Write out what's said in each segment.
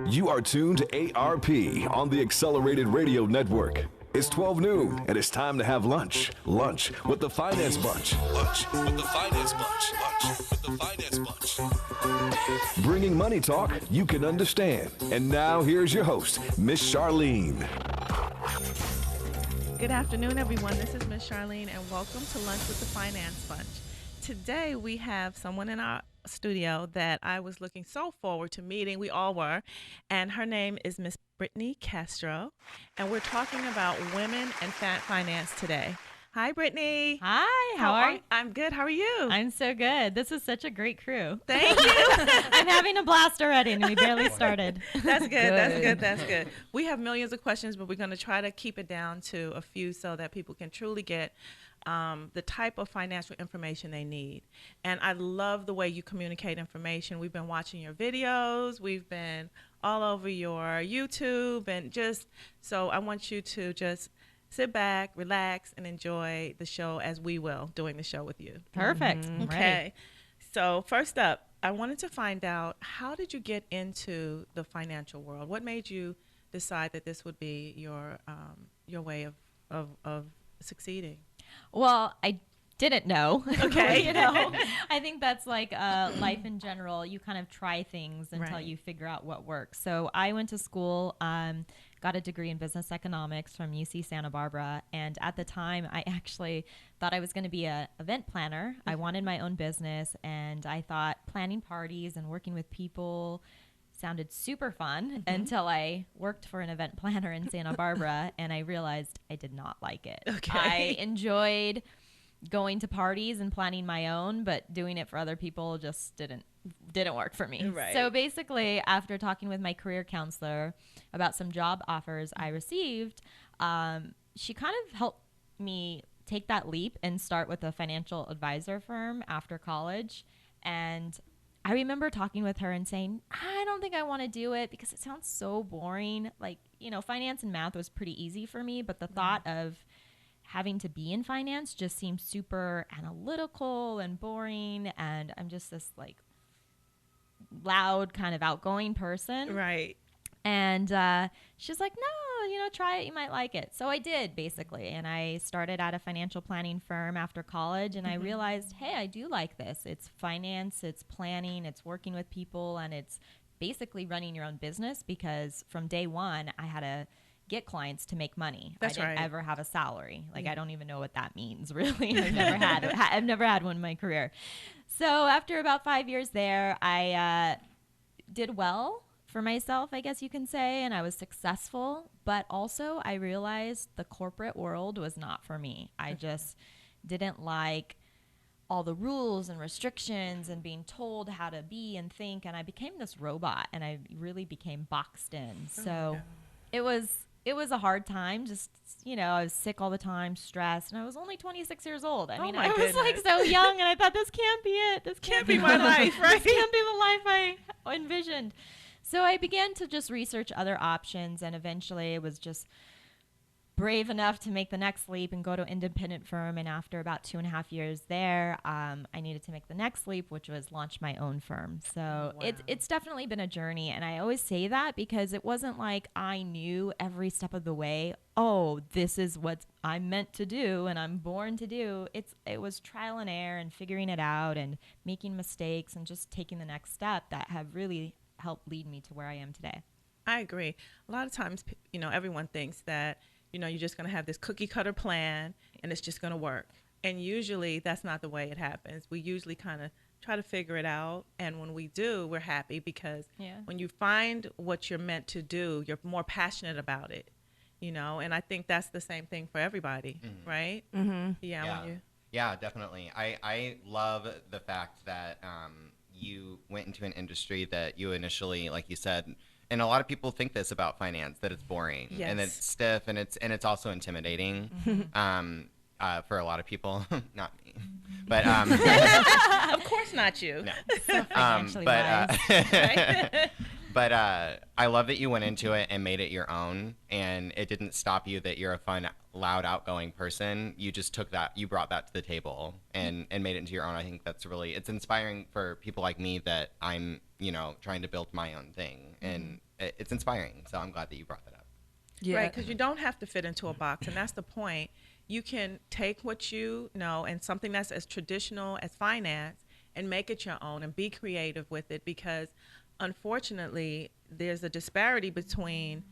You are tuned to ARP on the Accelerated Radio Network. It's 12 noon, and it's time to have lunch. Lunch with the Finance Bunch. Lunch with the Finance Bunch. Lunch with the Finance Bunch. Bringing money talk you can understand. And now here's your host, Miss Charline. Good afternoon, everyone. This is Miss Charline, and welcome to Lunch with the Finance Bunch. Today, we have someone in our studio that I was looking so forward to meeting. We all were. And her name is Miss Brittney Castro. And we're talking about women and finance today. Hi, Brittney. Hi, how are you? I'm good. How are you? I'm so good. This is such a great crew. Thank you. I'm having a blast already, and we barely started. That's good. That's good. We have millions of questions, but we're going to try to keep it down to a few so that people can truly get the type of financial information they need. And I love the way you communicate information. We've been watching your videos. We've been all over your YouTube. And just so I want you to just sit back, relax, and enjoy the show as we will doing the show with you. Perfect. Mm-hmm. Okay. So first up, I wanted to find out, how did you get into the financial world? What made you decide that this would be your way of succeeding? Well, I didn't know. Okay. I think that's like life in general. You kind of try things until you figure out what works. So I went to school, got a degree in business economics from UC Santa Barbara. And at the time, I actually thought I was going to be an event planner. I wanted my own business, and I thought planning parties and working with people sounded super fun until I worked for an event planner in Santa Barbara, and I realized I did not like it. Okay. I enjoyed going to parties and planning my own, but doing it for other people just didn't work for me. Right. So basically, after talking with my career counselor about some job offers I received, she kind of helped me take that leap and start with a financial advisor firm after college. And I remember talking with her and saying, I don't think I want to do it because it sounds so boring. Like, finance and math was pretty easy for me, but the thought of having to be in finance just seems super analytical and boring, and I'm just this like loud kind of outgoing person. Right. And she's like, no, try it, you might like it. So I did, basically, and I started at a financial planning firm after college, and I realized, hey, I do like this. It's finance, it's planning, it's working with people, and it's basically running your own business, because from day one I had to get clients to make money. That's I didn't right. ever have a salary. Like, I don't even know what that means, really. I've never had one in my career. So after about 5 years there, I did well for myself, I guess you can say, and I was successful. But also I realized the corporate world was not for me. I just didn't like all the rules and restrictions and being told how to be and think. And I became this robot, and I really became boxed in. So it was a hard time. Just, I was sick all the time, stressed, and I was only 26 years old. I was like so young, and I thought, this can't be it. This can't be my life, right? This can't be the life I envisioned. So I began to just research other options, and eventually I was just brave enough to make the next leap and go to an independent firm. And after about 2.5 years there, I needed to make the next leap, which was launch my own firm. So it's definitely been a journey. And I always say that because it wasn't like I knew every step of the way, oh, this is what I'm meant to do and I'm born to do. It was trial and error and figuring it out and making mistakes and just taking the next step that have really helped lead me to where I am today. I agree. A lot of times, everyone thinks that, you're just going to have this cookie cutter plan and it's just going to work. And usually that's not the way it happens. We usually kind of try to figure it out. And when we do, we're happy because when you find what you're meant to do, you're more passionate about it, and I think that's the same thing for everybody, right? Mm-hmm. Yeah, definitely. I love the fact that you went into an industry that you initially, like you said, and a lot of people think this about finance, that it's boring and it's stiff and it's also intimidating for a lot of people. Not me, but of course not you. No. So financially wise. But I love that you went into it and made it your own, and it didn't stop you that you're a fun, loud, outgoing person. You just took that, you brought that to the table and made it into your own. I think that's really, it's inspiring for people like me that I'm, you know, trying to build my own thing, and it's inspiring. So I'm glad that you brought that up. Yeah. Right, because you don't have to fit into a box, and that's the point. You can take what you know and something that's as traditional as finance and make it your own and be creative with it, because unfortunately there's a disparity between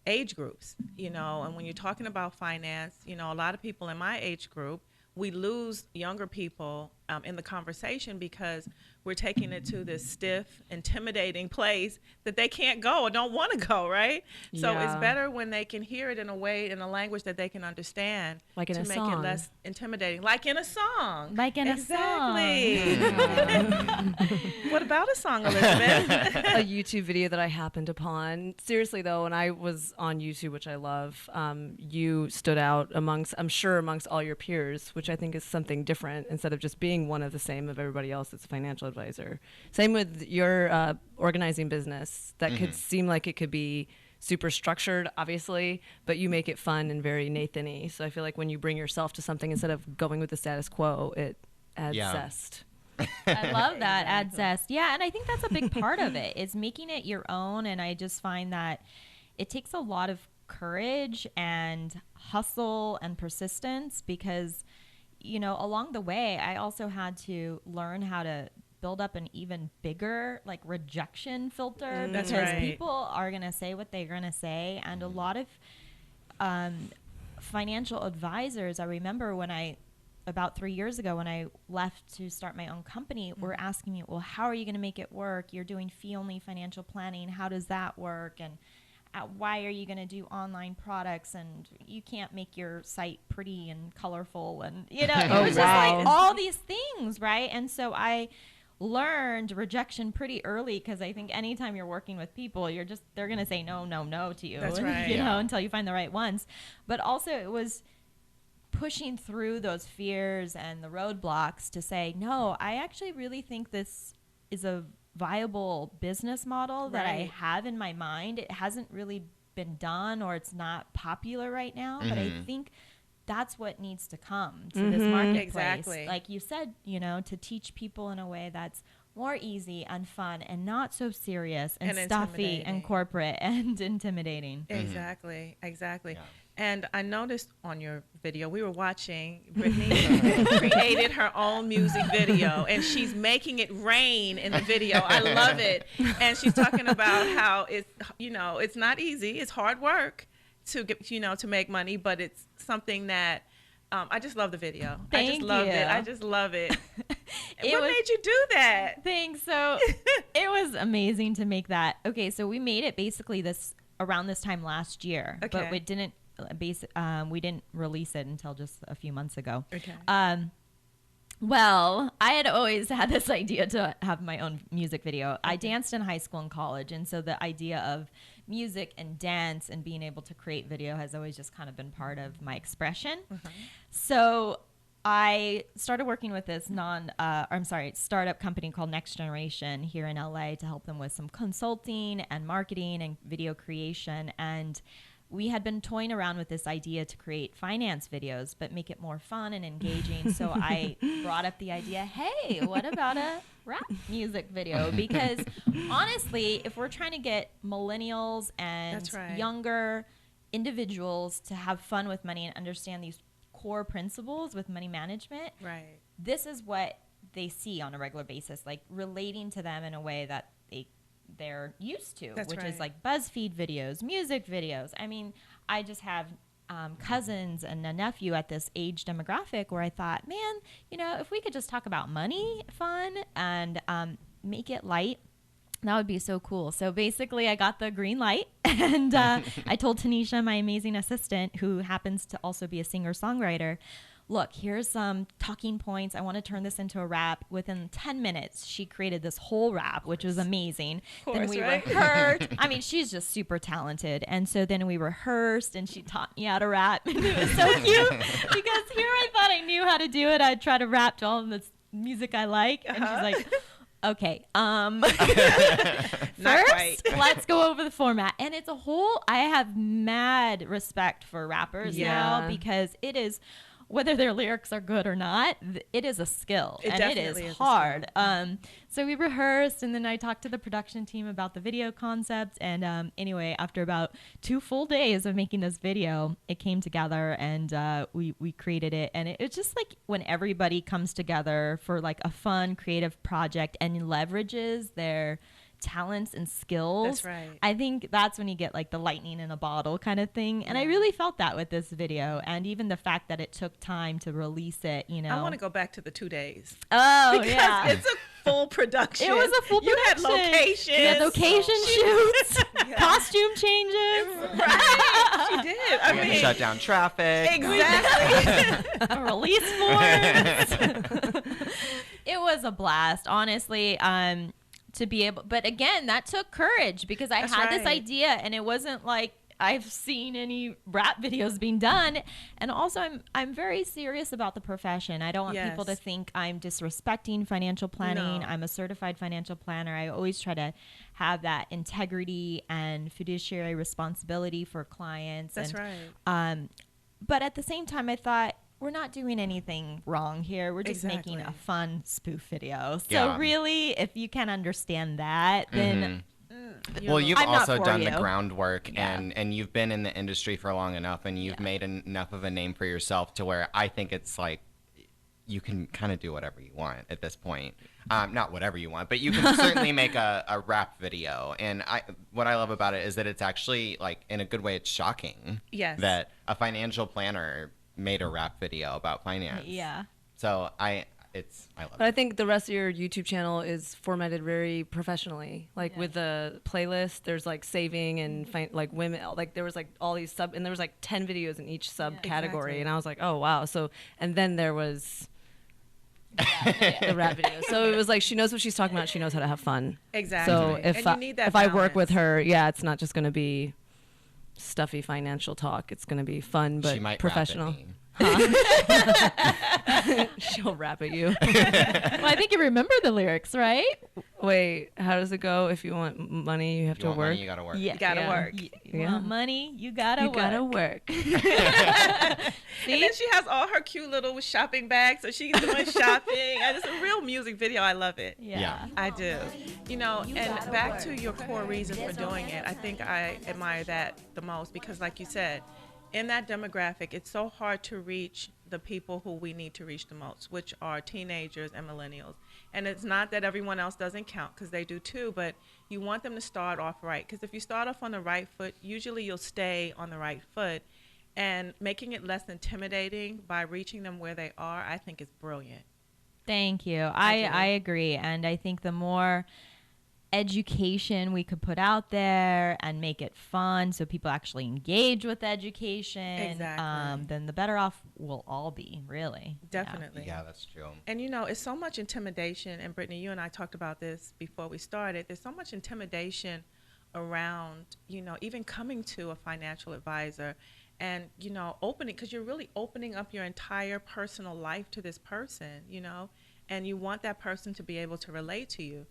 age groups, you know, and when you're talking about finance, you know, a lot of people in my age group, we lose younger people in the conversation because we're taking it to this stiff, intimidating place that they can't go or don't want to go, right? Yeah. So it's better when they can hear it in a way, in a language that they can understand, like in to a make song. It less intimidating. Like in a song. Like in exactly. a song. What about a song, Elizabeth? A YouTube video that I happened upon. Seriously though, when I was on YouTube, which I love, you stood out amongst all your peers, which I think is something different instead of just being one of the same of everybody else that's a financial advisor. Same with your organizing business. That could seem like it could be super structured, obviously, but you make it fun and very Nathan-y. So I feel like when you bring yourself to something instead of going with the status quo, it adds zest. I love that, add zest. Yeah, and I think that's a big part of it, is making it your own. And I just find that it takes a lot of courage and hustle and persistence, because you know, along the way, I also had to learn how to build up an even bigger like rejection filter, because people are going to say what they're going to say. And a lot of financial advisors, I remember about 3 years ago when I left to start my own company, were asking me, well, how are you going to make it work? You're doing fee-only financial planning. How does that work? And why are you going to do online products, and you can't make your site pretty and colorful, and you know, it was just like all these things, right? And so I learned rejection pretty early, because I think anytime you're working with people, they're going to say no to you. That's right. You know, until you find the right ones. But also it was pushing through those fears and the roadblocks to say, no, I actually really think this is a viable business model that I have in my mind. It hasn't really been done, or it's not popular right now, but I think that's what needs to come to this marketplace. Exactly. Like you said, you know, to teach people in a way that's more easy and fun and not so serious and stuffy and corporate and intimidating. Exactly. Yeah. And I noticed on your video, we were watching, Brittney created her own music video, and she's making it rain in the video. I love it. And she's talking about how it's, you know, it's not easy. It's hard work to get, you know, to make money, but it's something that I just love the video. I just love it. What made you do that? Thanks. So it was amazing to make that. Okay, so we made it basically around this time last year, but we didn't release it until just a few months ago. Well, I had always had this idea to have my own music video. I danced in high school and college, and so the idea of music and dance and being able to create video has always just kind of been part of my expression. So I started working with this startup company called Next Generation here in LA to help them with some consulting and marketing and video creation. And we had been toying around with this idea to create finance videos, but make it more fun and engaging. So I brought up the idea, hey, what about a rap music video? Because honestly, if we're trying to get millennials and younger individuals to have fun with money and understand these core principles with money management, this is what they see on a regular basis, like relating to them in a way that they're used to, which is like BuzzFeed videos, music videos. I mean, I just have cousins and a nephew at this age demographic where I thought, man, you know, if we could just talk about money, fun, and make it light, that would be so cool. So basically I got the green light, and I told Tanisha, my amazing assistant, who happens to also be a singer-songwriter, look, here's some talking points. I want to turn this into a rap. Within 10 minutes, she created this whole rap, which was amazing. Then we rehearsed. I mean, she's just super talented. And so then we rehearsed, and she taught me how to rap. And it was so cute, because here I thought I knew how to do it. I'd try to rap to all of this music I like. And she's like, Okay. Not quite. First, let's go over the format. And it's a whole, I have mad respect for rappers now because it is, whether their lyrics are good or not, it is a skill. It and it definitely is is a hard. skill. So we rehearsed, and then I talked to the production team about the video concept. And anyway, after about 2 full days of making this video, it came together, and we created it. And it's just like when everybody comes together for like a fun, creative project and leverages their talents and skills. That's right. I think that's when you get like the lightning in a bottle kind of thing. And I really felt that with this video, and even the fact that it took time to release it, you know. I want to go back to the 2 days. Oh, Because yeah. it's a full production. It was a full You had production. locations. You had location shoots, costume changes, Right. She did. I We had to mean, shut down traffic. exactly. a release forms. It was a blast, honestly. To be able, but again, that took courage because I That's had this right. idea, and it wasn't like I've seen any rap videos being done. And also, I'm very serious about the profession. I don't want people to Yes. think I'm disrespecting financial planning. No. I'm a certified financial planner. I always try to have that integrity and fiduciary responsibility for clients. That's and, right. But at the same time, I thought, we're not doing anything wrong here. We're just Exactly. making a fun spoof video. So Yeah. really, if you can't understand that, then Well, you've I'm not also for done the you. groundwork, Yeah. and you've been in the industry for long enough, and you've made enough of a name for yourself to where I think it's like you can kind of do whatever you want at this point. Not whatever you want, but you can certainly make a rap video. And what I love about it is that it's actually, like, in a good way, it's shocking Yes. that a financial planner made a rap video about finance. yeah. So I love But I it. think the rest of your YouTube channel is formatted very professionally. Like with the playlist, there's like saving and like women, like there was like all these and there was like 10 videos in each subcategory. Exactly. And I was like, oh, wow. So, and then there was the rap video. So it was like, she knows what she's talking about. She knows how to have fun. Exactly. So And if you need that if I work with balance. her, it's not just going to be stuffy financial talk. It's going to be fun, but She might professional. Rap at me. She'll rap at you. Well, I think you remember the lyrics, right? Wait, how does it go? If you want money, you have You to want work. money, you gotta work. Yeah. You gotta Yeah. work. You want money, you gotta You work. gotta work. And then she has all her cute little shopping bags, so she's doing shopping. And it's a real music video. I love it. Yeah. I do. You know, and back to your core reason for doing it, I think I admire that the most because, like you said, in that demographic, it's so hard to reach the people who we need to reach the most, which are teenagers and millennials. And it's not that everyone else doesn't count, because they do too, but you want them to start off right. Because if you start off on the right foot, usually you'll stay on the right foot. And making it less intimidating by reaching them where they are, I think is brilliant. Thank you. do. I agree. And I think the more education we could put out there and make it fun so people actually engage with education, Exactly. then the better off we'll all be, really. Definitely. Yeah, that's true. And you know, it's so much intimidation, and Brittney, you and I talked about this before we started. There's so much intimidation around, you know, even coming to a financial advisor and, you know, opening, because you're really opening up your entire personal life to this person, you know, and you want that person to be able to relate to you.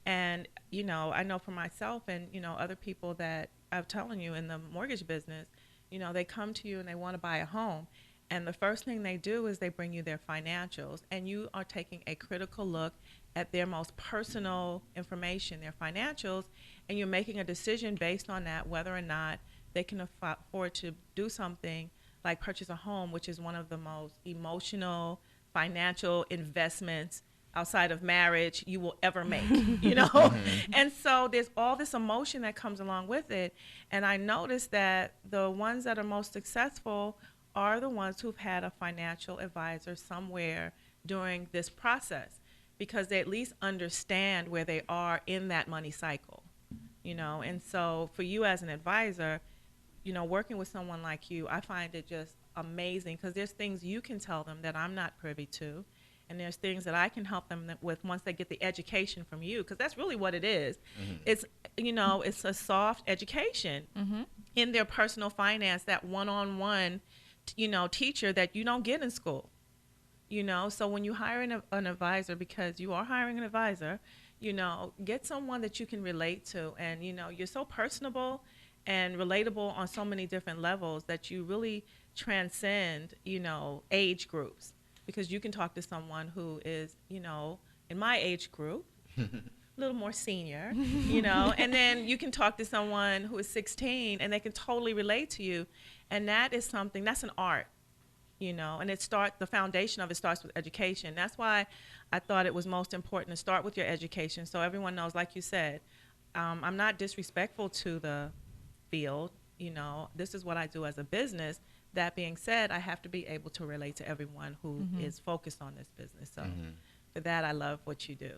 And, you know, I know for myself and, you know, other people that I'm telling you in the mortgage business, you know, they come to you and they want to buy a home. And the first thing they do is they bring you their financials. And you are taking a critical look at their most personal information, their financials, and you're making a decision based on that, whether or not they can afford to do something like purchase a home, which is one of the most emotional financial investments outside of marriage you will ever make, you know? And so there's all this emotion that comes along with it. And I noticed that the ones that are most successful are the ones who've had a financial advisor somewhere during this process, because they at least understand where they are in that money cycle, you know? And so for you as an advisor, you know, working with someone like you, I find it just amazing, because there's things you can tell them that I'm not privy to. And there's things that I can help them with once they get the education from you, because that's really what it is. It's, you know, it's a soft education in their personal finance, that one-on-one, you know, teacher that you don't get in school, you know. So when you hire an advisor, because you are hiring an advisor, you know, get someone that you can relate to. And, you know, you're so personable and relatable on so many different levels that you really transcend, you know, age groups, because you can talk to someone who is, you know, in my age group, a little more senior, you know, and then you can talk to someone who is 16 and they can totally relate to you. And that is something, that's an art, you know, and the foundation of it starts with education. That's why I thought it was most important to start with your education, so everyone knows, like you said, I'm not disrespectful to the field, you know, this is what I do as a business. That being said, I have to be able to relate to everyone who is focused on this business. So for that, I love what you do.